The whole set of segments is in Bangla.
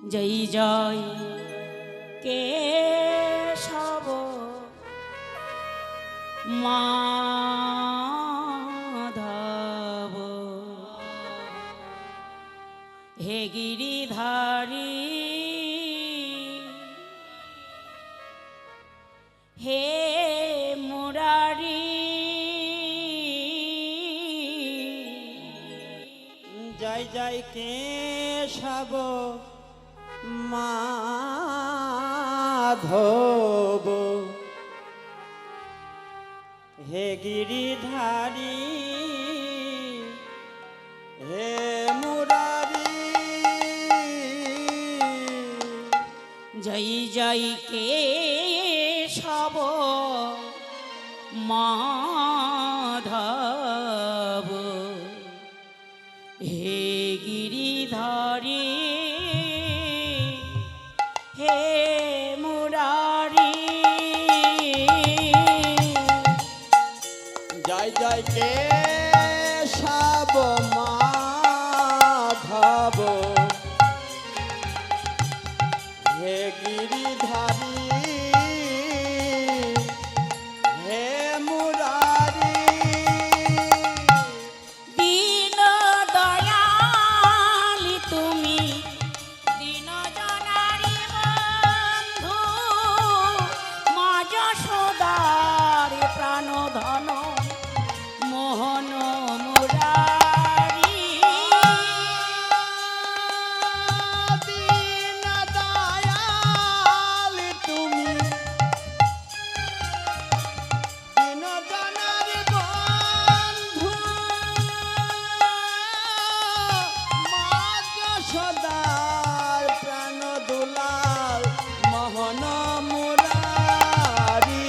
জয় জয় কেশব মাধব হে গিরিধারী হে মুরারি জয় জয় কেশব মাধব হে গিরিধারী হে মুরারি জয় জয় কেশব মাধব হে গিরিধারী হে মুরারি জয় জয় কেশব মাধব হে গিরিধারী হে মুরারি দীন দয়ালি তুমি দীন জনারি বন্ধু মা যশোদার প্রাণধন মোহন মুরারি দীন দয়াল তুমি দীন জনার বন্ধু মা যশোদার প্রাণ দুলাল মোহন মুরারি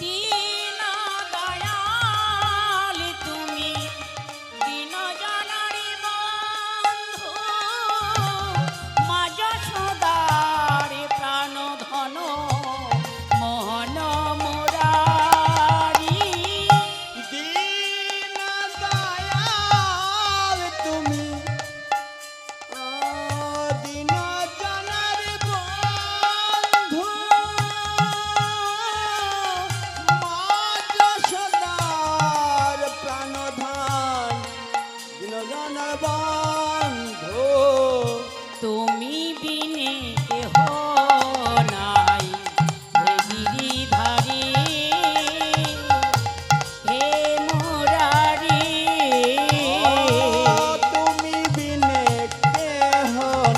দীন দয়ালি তুমি দীন জনারি বন্ধু মা যশোদার প্রাণধন মোহন মুরারি দীন দয়াল তুমি দীন জনার বন্ধু মা যশোদার প্রাণধান দীন জনার বন্ধু তুমি বিনে কেহ নাই হে গিরিধারী হে মুরারি তুমি বিনে কেহ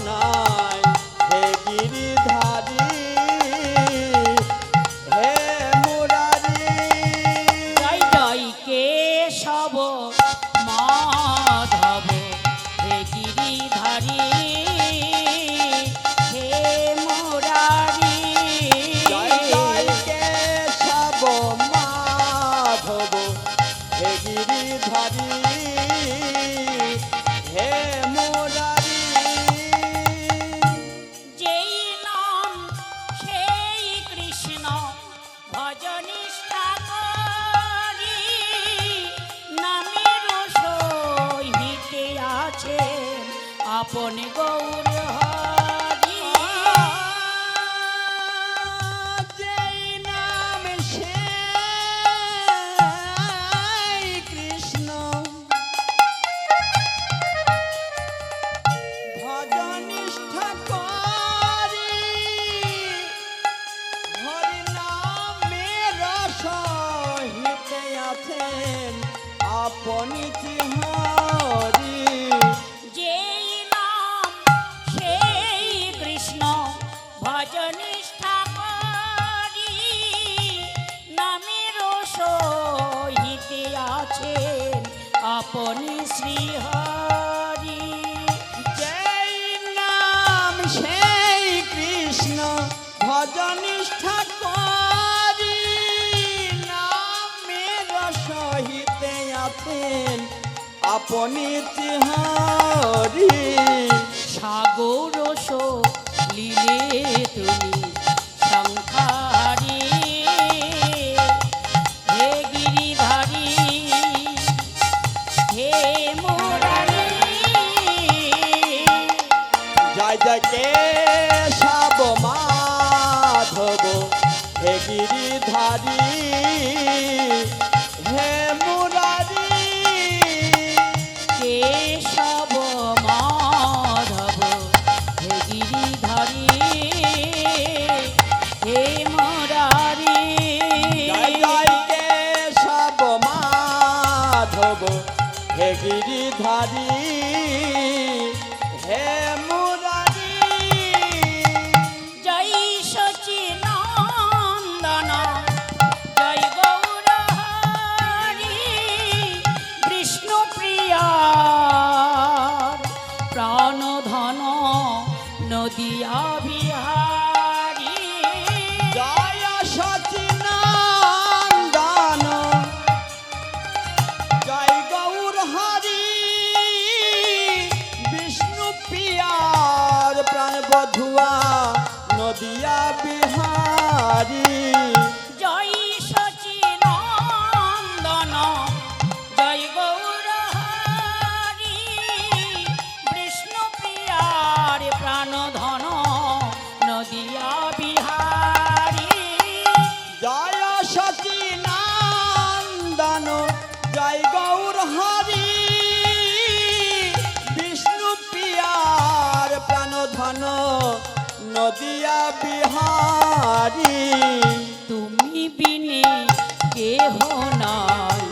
নাই হে গিরিধারী হে মুরারি জয় জয় কেশব মাধব হে গিরিধারী হে মুরারি জয় জয় কেশব মাধব হে গিরিধারী হে মুরারি যেই নাম সেই কৃষ্ণ ভজনিষ্ঠা করি নামের সহিতে আছে আপন গৌর হরি যেই নাম সেই কৃষ্ণ ভজনিষ্ঠা করি হরি নামের সহিতে আছেন আপনি হরি যেই নাম সেই কৃষ্ণ ভজনিষ্ঠা করি নামের সহিতে আছেন আপনি শ্রীহরি যেই নাম সেই কৃষ্ণ ভজনিষ্ঠা করি নামের সহিতে আছেন আপনি হরি সাগর লীলে তুমি সংখারি হে গিরিধারী মাধব হে গিরিধারী হে মুরারি। জয় সচিনন্দন জয় গৌর হরি বিষ্ণু প্রিয়া প্রাণধন নদিয়া বিহারী। জয় সচিনন্দন জয় গৌর হরি বিষ্ণু প্রিয়ার প্রাণ বধুয়া নদিয়া বিহারী। জয় সচিনন্দন জয় গৌর হরি বিষ্ণু প্রিয়ার প্রাণধন নদিয়া বিহারী। জয় সচিনন্দন জয় গৌর হরি বিষ্ণু প্রিয়ার প্রাণধন নদিয়া বিহারী। তুমি বিনে কেহ নাই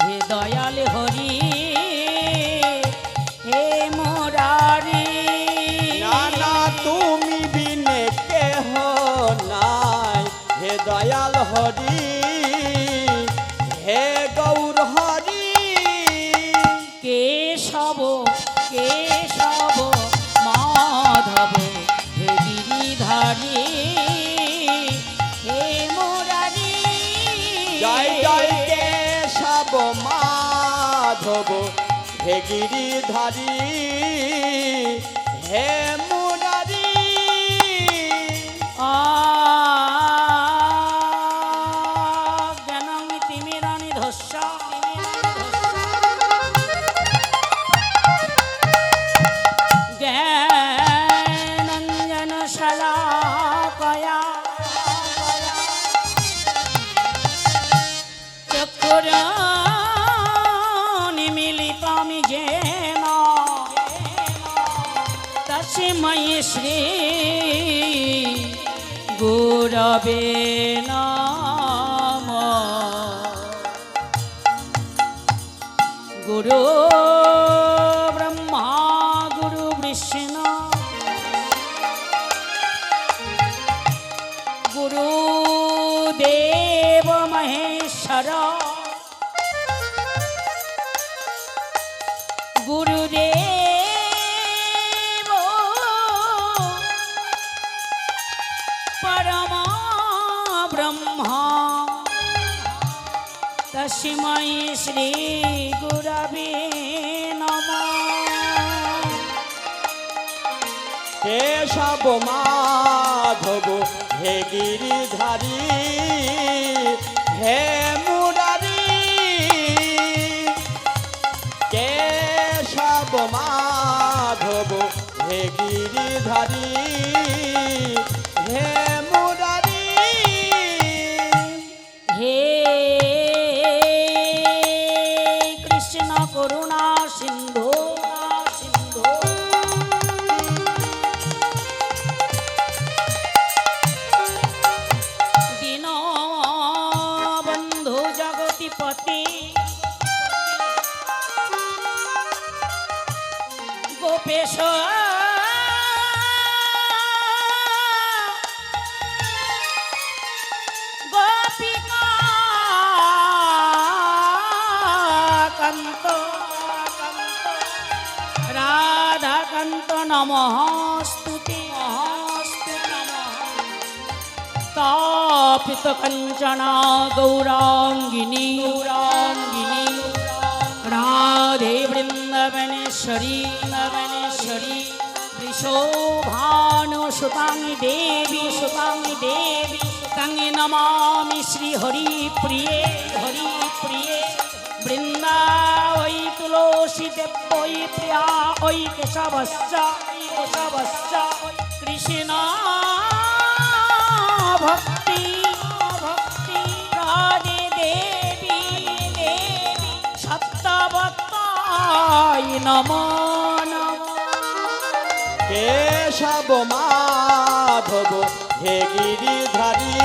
হে দয়াল হরি হে মুরারি। নানা তুমি বিনে কেহ নাই হে দয়াল হরি হে গৌর হরি। কেশব কেশব মাধব হে গিরিধারী হে মুরারি। জয় জয় কেশব মাধব হে গিরিধারী হে মুরারি। জ্ঞানং তিমিরানি ধস্য জ্ঞানঞ্জন শলাকয়া চক্ষুরানিমিলিতং येन तस्मै श्री गुरवे नमः। गुरु ब्रह्मा गुरु विष्णु गुरुदेव महेश्वर गुरुदेव परमा ब्रह्मा तस्मै श्री गुरवे नमः। केशव माधव हे गिरिधारी हे मुरारी। केशव माधव हे गिरिधारी हे मुरारी। हे कृष्ण करुणा सिंधु दीनबंधु जगतिपति गोपेश गोपिका कांत राधा कांत नमस्तुते तापित कंचना गौरांगिनी राधे वृंदावनेश्वरी वृषभानु सुतांगी देवी तंगे नमामि श्री हरि प्रिये वृंदावै तुलसी देवै प्रिया वै केशवश्च कृष्ण भक्ति राधे देवी सत्यवत्ताय नमो नमः। केशव माधव हे गिरिधारी